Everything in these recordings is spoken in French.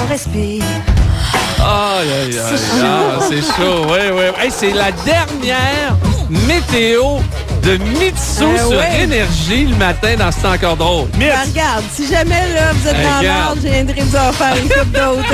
respire. Aïe, aïe, aïe. Ah, c'est chaud, oui, oui. Hey, c'est la dernière météo de Mitsu sur Énergie le matin dans C'est encore drôle. Ben, regarde, si jamais là, vous êtes dans l'ordre, je viendrai vous en faire une coupe d'autres.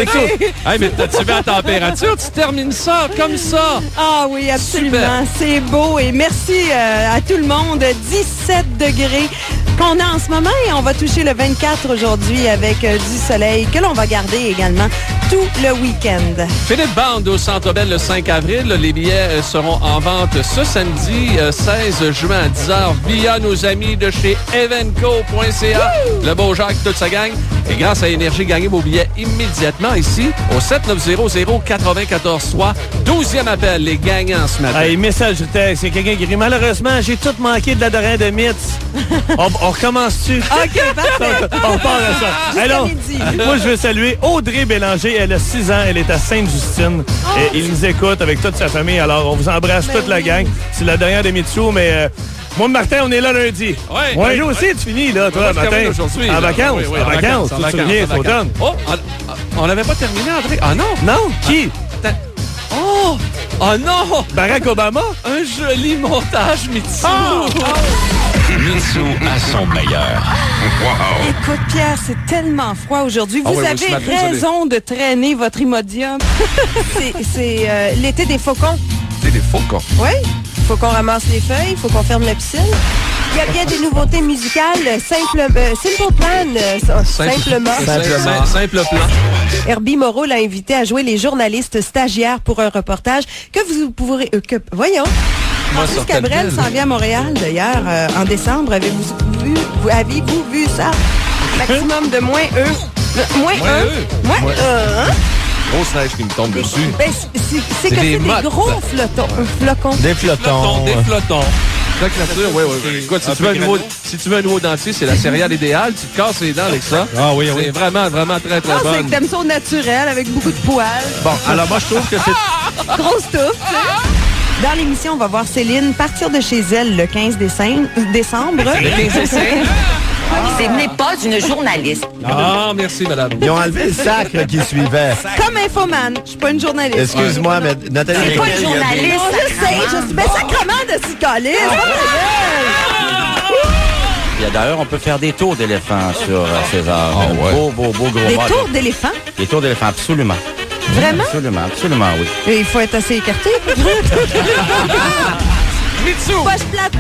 Hey, mais tu mets la température, tu termines ça comme ça. Ah oui, absolument. C'est beau et merci à tout le monde. 17 degrés qu'on a en ce moment et on va toucher le 24 aujourd'hui avec du soleil que l'on va garder également tout le week-end. Philippe Bande au Centre Bell le 5 avril. Les billets seront en vente ce samedi 16 juin à 10h via nos amis de chez evenco.ca. Le beau Jacques, toute sa gang. Et grâce à Énergie, gagnez vos billets immédiatement ici au 7900-94-3. 12e appel, les gagnants ce matin. Hey, message de texte, c'est quelqu'un qui dit « Malheureusement, j'ai tout manqué de l'adorant de Mitz. » On recommence-tu? OK, parfait. On part de ça. Alors, moi, je veux saluer Audrey Bélanger. Elle a 6 ans. Elle est à Sainte-Justine. Et il nous écoute avec toute sa famille. Alors, on vous embrasse toute la gang. C'est la dernière de Mitsu, mais... moi, Martin, on est là lundi. Moi, aussi, tu finis, là, toi, Martin. En vacances. En vacances. Tu te souviens, c'est automne. Oh, on n'avait pas terminé, André. Ah non. Non? Qui? Oh! Oh non! Barack Obama? Un joli montage, Mitsu. Mitsu à son meilleur. Wow. Écoute, Pierre, c'est tellement froid aujourd'hui. Vous avez raison de traîner votre Imodium. c'est l'été des faucons. C'est des faucons? Oui. Il faut qu'on ramasse les feuilles, il faut qu'on ferme la piscine. Il y a bien des nouveautés musicales. Simple Plan. Simple Plan. Herbie Moreau l'a invité à jouer les journalistes stagiaires pour un reportage que vous pourrez... voyons. Francis Cabrel s'en vient à Montréal, d'ailleurs, en décembre. Avez-vous vu ça? Maximum de -1. Grosse neige qui me tombe dessus. Ben, c'est que c'est des gros flocons. Des flotons. Oui. Écoute, si tu veux un nouveau dentier, c'est la céréale idéale. Tu te casses les dents avec ça. Ah oui, oui. C'est vraiment, vraiment très, très bon. C'est que t'aimes ça au naturel, avec beaucoup de poils. Bon, alors moi, je trouve que c'est... Grosse touffe, tu sais. Dans l'émission, on va voir Céline partir de chez elle le 15 décembre. Le 15 décembre? Ce n'est pas une journaliste. Ah, merci, madame. Ils ont enlevé le sac là, qui suivait. Comme infomane. Je suis pas une journaliste. Excuse-moi, mais Nathalie... C'est pas une journaliste. Non, je sais. Je suis bien sacrement de psychologie. D'ailleurs, on peut faire des tours d'éléphant sur César. Beau gros des tours d'éléphant? Des tours d'éléphant, absolument. Vraiment? Absolument, oui. Et il faut être assez écarté. Mitsu! Poche plate.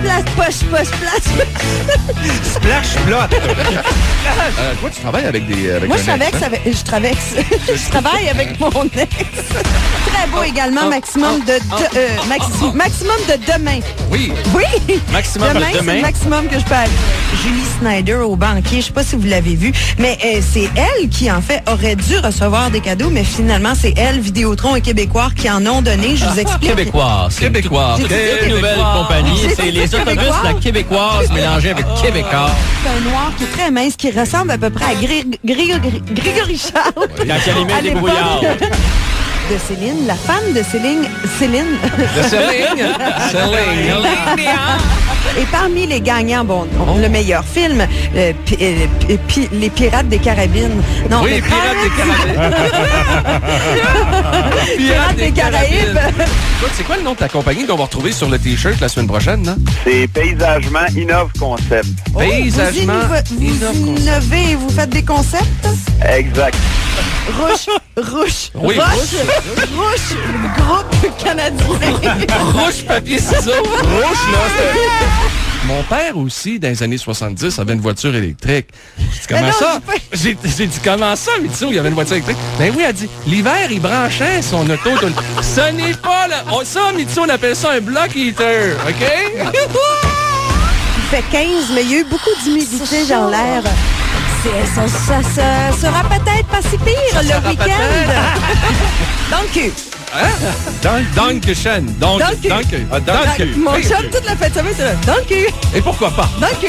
Splash plot. Toi, tu travailles avec des... Moi, je travaille avec mon ex. Très beau également, maximum de demain. Oui. Maximum demain, c'est le maximum que je peux aller. Julie Snyder au banquier, je sais pas si vous l'avez vu, mais c'est elle qui, en fait, aurait dû recevoir des cadeaux, mais finalement, c'est elle, Vidéotron et Québécois qui en ont donné. Je vous explique. Québécois. Quelle nouvelle compagnie. C'est les autobus de la Québécoise mélangés avec Québécois. C'est un noir qui est très mince, qui ressemble à peu près à Grégory Charles. Quand elle émet des brouillards. De Céline, la femme de Céline. De Céline. Et parmi les gagnants, le meilleur film, Les Pirates des Carabines. Non, oui, les Pirates des Caraïbes. Pirates des Caraïbes. C'est quoi le nom de ta compagnie qu'on va retrouver sur le T-shirt la semaine prochaine, non? C'est Paysagement Innov Concept. Paysagement Vous innovez et vous faites des concepts? Exact. Rouge. Oui, Rouge, groupe canadien. Rouge, papier, ciseaux. Rouge, là, mon père aussi, dans les années 70, avait une voiture électrique. J'ai dit, comment ça? J'ai dit, comment ça, Mitsu, il y avait une voiture électrique? Ben oui, elle dit, l'hiver, il branchait son auto. Ce n'est pas... Ça, Mitsu, on appelle ça un block heater, OK? Il fait 15, mais il y a eu beaucoup d'humidité dans l'air. Ça sera peut-être pas si pire le week-end. Donc, Dankeschön. Donc. Mon chum, toute la fête de semaine, c'est là. Donc. Et pourquoi pas? Donc.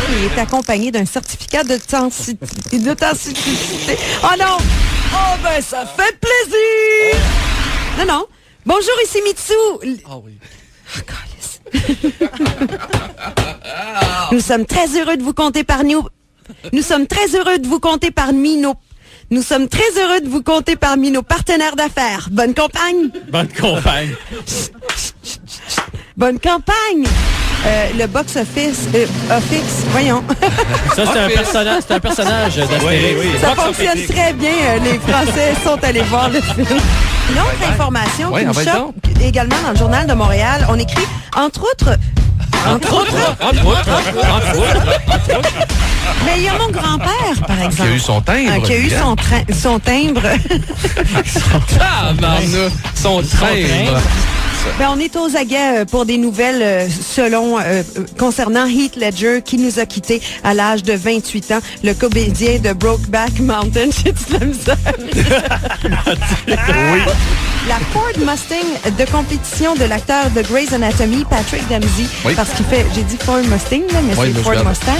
Il est accompagné d'un certificat d'authenticité. Oh non! Oh ben, ça fait plaisir! Non. Bonjour, ici Mitsu. Ah oui. Nous sommes très heureux de vous compter parmi nos Nous sommes très heureux de vous compter parmi nos partenaires d'affaires. Bonne campagne! Bonne campagne. Bonne campagne! Le box-office, voyons. Ça, c'est un personnage d'Astérix. Oui. Ça fonctionne très bien. Les Français sont allés voir le film. Une autre information qui nous choque, également dans le Journal de Montréal, on écrit, entre autres... Mais il y a mon grand-père, par exemple. Qui a eu son timbre. Qui a eu son timbre. Son timbre. Ben, on est aux aguets pour des nouvelles concernant Heath Ledger qui nous a quittés à l'âge de 28 ans. Le comédien de Brokeback Mountain. J'ai-tu de la misère? Oui. La Ford Mustang de compétition de l'acteur de Grey's Anatomy, Patrick Dempsey. Oui. Parce qu'il fait, j'ai dit Ford Mustang, là, mais c'est Ford Mustang.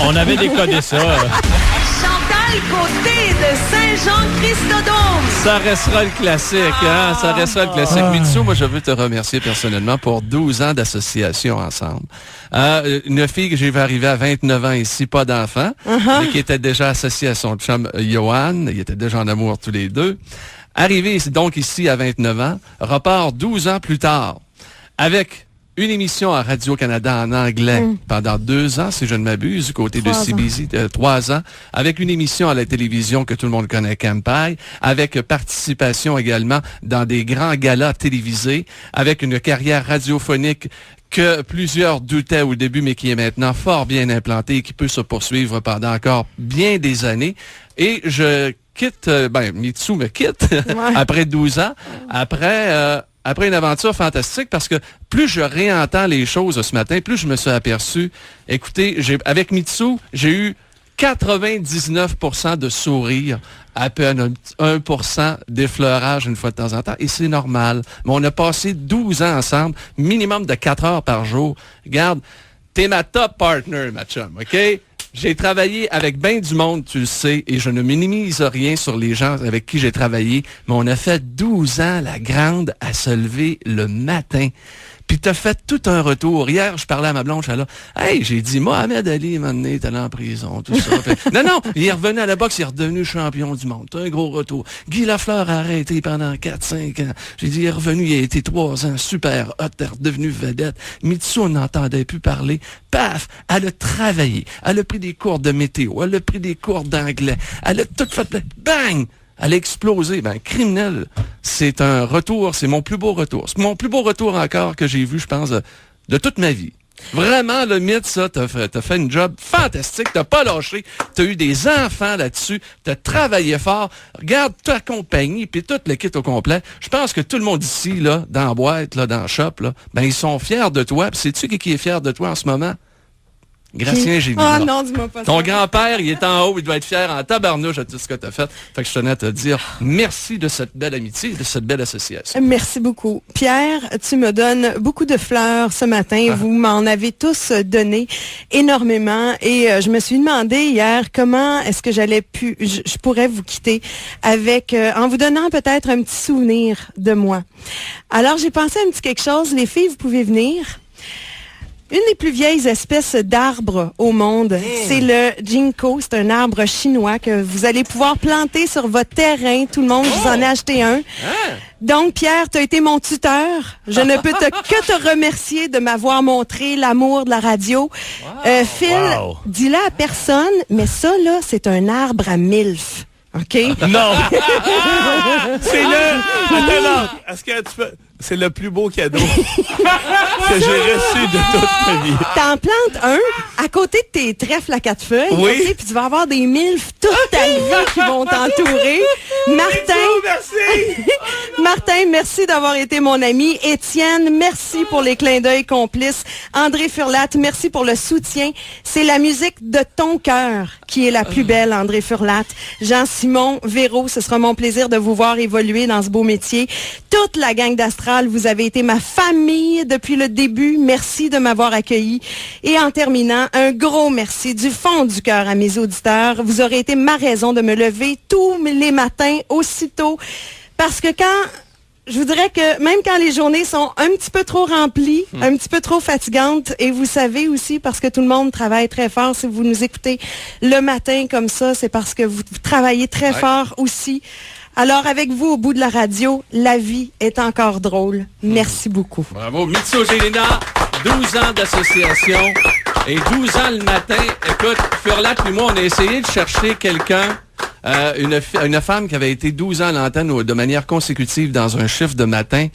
On avait décodé ça. Chantal Côté de Saint-Jean-Christodome. Ça restera le classique, hein? Ça restera le classique. Mitsu, moi, je veux te remercier personnellement pour 12 ans d'association ensemble. Une fille que j'ai vu arriver à 29 ans ici, pas d'enfant, mais qui était déjà associée à son chum Johan. Ils étaient déjà en amour tous les deux. Arrivé donc ici à 29 ans, repart 12 ans plus tard avec une émission à Radio-Canada en anglais pendant 2 ans, si je ne m'abuse, du côté de CBC, 3 ans, avec une émission à la télévision que tout le monde connaît, Campai, avec participation également dans des grands galas télévisés, avec une carrière radiophonique que plusieurs doutaient au début, mais qui est maintenant fort bien implantée et qui peut se poursuivre pendant encore bien des années. Et je quitte, Mitsu me quitte après 12 ans, après une aventure fantastique, parce que plus je réentends les choses ce matin, plus je me suis aperçu, écoutez, avec Mitsu, j'ai eu 99% de sourires, à peine 1% d'effleurage une fois de temps en temps, et c'est normal. Mais on a passé 12 ans ensemble, minimum de 4 heures par jour. Regarde, t'es ma top partner, ma chum, OK? J'ai travaillé avec bien du monde, tu le sais, et je ne minimise rien sur les gens avec qui j'ai travaillé, mais on a fait 12 ans, la grande, à se lever le matin. Puis t'as fait tout un retour. Hier, je parlais à ma blonde, je suis là, hey, j'ai dit, Mohamed Ali, maintenant, est allé en prison, tout ça. non, il est revenu à la boxe, il est redevenu champion du monde. Un gros retour. Guy Lafleur a arrêté pendant 4-5 ans. J'ai dit, il est revenu, il a été 3 ans, super hot, t'es redevenu vedette. Mitsu, on n'entendait plus parler. Paf! Elle a travaillé. Elle a pris des cours de météo. Elle a pris des cours d'anglais. Elle a tout fait. Bang! Elle a explosé. Criminel, c'est un retour, c'est mon plus beau retour. C'est mon plus beau retour encore que j'ai vu, je pense, de toute ma vie. Vraiment, le mythe, ça, t'as fait une job fantastique, t'as pas lâché, t'as eu des enfants là-dessus, t'as travaillé fort. Regarde ta compagnie, puis tout le kit au complet. Je pense que tout le monde ici, là, dans la boîte, là, dans le shop, là, ils sont fiers de toi. Puis sais-tu qui est fier de toi en ce moment? Gracien Gévillard. Oh non, dis-moi pas ça. Ton grand-père, il est en haut, il doit être fier en tabarnouche de tout ce que tu as fait. Fait que je tenais à te dire merci de cette belle amitié, de cette belle association. Merci beaucoup. Pierre, tu me donnes beaucoup de fleurs ce matin. Vous m'en avez tous donné énormément. Et je me suis demandé hier comment est-ce que je pourrais vous quitter avec, en vous donnant peut-être un petit souvenir de moi. Alors, j'ai pensé à un petit quelque chose. Les filles, vous pouvez venir. Une des plus vieilles espèces d'arbres au monde, c'est le ginkgo. C'est un arbre chinois que vous allez pouvoir planter sur votre terrain. Tout le monde, vous en a acheté un. Donc, Pierre, tu as été mon tuteur. Je ne peux que te remercier de m'avoir montré l'amour de la radio. Phil, dis-le à personne, mais ça, là, c'est un arbre à MILF. OK? Non! C'est est-ce que tu peux... C'est le plus beau cadeau que j'ai reçu de toute ma vie. T'en plantes un à côté de tes trèfles à 4 feuilles, okay, puis tu vas avoir des milfs toute ta vie qui vont t'entourer. Martin, merci d'avoir été mon ami. Étienne, merci pour les clins d'œil complices. André Furlat, merci pour le soutien. C'est la musique de ton cœur qui est la plus belle, André Furlat. Jean-Simon, Véro, ce sera mon plaisir de vous voir évoluer dans ce beau métier. Toute la gang d'Astral, vous avez été ma famille depuis le début. Merci de m'avoir accueilli. Et en terminant, un gros merci du fond du cœur à mes auditeurs. Vous aurez été ma raison de me lever tous les matins aussitôt. Parce que quand je vous dirais que même quand les journées sont un petit peu trop remplies, un petit peu trop fatigantes, et vous savez aussi, parce que tout le monde travaille très fort, si vous nous écoutez le matin comme ça, c'est parce que vous travaillez très fort aussi. Alors, avec vous, au bout de la radio, la vie est encore drôle. Merci beaucoup. Bravo. Mitsu Gélina, 12 ans d'association et 12 ans le matin. Écoute, Furlat et moi, on a essayé de chercher quelqu'un, une femme qui avait été 12 ans à l'antenne de manière consécutive dans un chiffre de matin.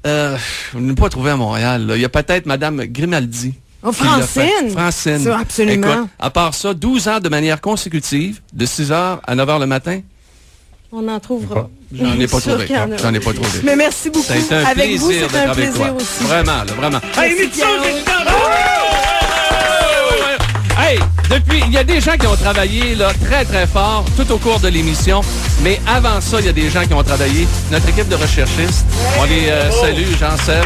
On n'a pas trouvé à Montréal. Là. Il y a peut-être Mme Grimaldi. Oh, Francine! Francine. C'est absolument. Écoute, à part ça, 12 ans de manière consécutive, de 6h à 9h le matin. On en trouvera. J'en ai pas trouvé. J'en ai pas trouvé. Mais merci beaucoup. Ça a été un avec plaisir vous, c'est un avec plaisir toi. aussi. Vraiment, là, vraiment. Hey, Mitsu, Hey, il y a des gens qui ont travaillé là, très, très fort tout au cours de l'émission. Mais avant ça, il y a des gens qui ont travaillé. Notre équipe de recherchistes. On les salue, Jean-Seb.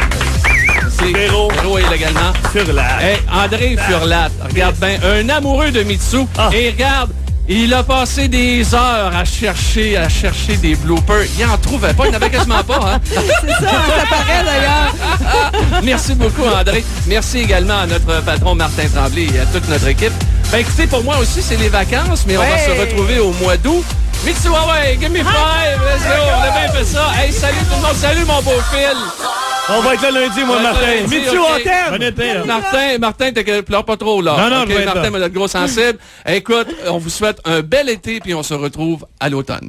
Véro est également. Furlat. Hey, André Furlat. Regarde bien, un amoureux de Mitsu. Et regarde, il a passé des heures à chercher des bloopers. Il en trouvait pas, il n'avait quasiment pas. Hein? C'est ça, ça paraît d'ailleurs. Merci beaucoup, André. Merci également à notre patron Martin Tremblay et à toute notre équipe. Ben écoutez, pour moi aussi, c'est les vacances, mais on va se retrouver au mois d'août. Mitsu, give me five, let's go, on a bien fait ça. Hey, salut tout le monde, salut mon beau Phil. On va être là lundi, moi, Martin. Mitsu, on t'aime. Bon été, là. Martin, pleure pas trop, là. Non, okay, Martin, mais notre gros sensible. Écoute, on vous souhaite un bel été, puis on se retrouve à l'automne.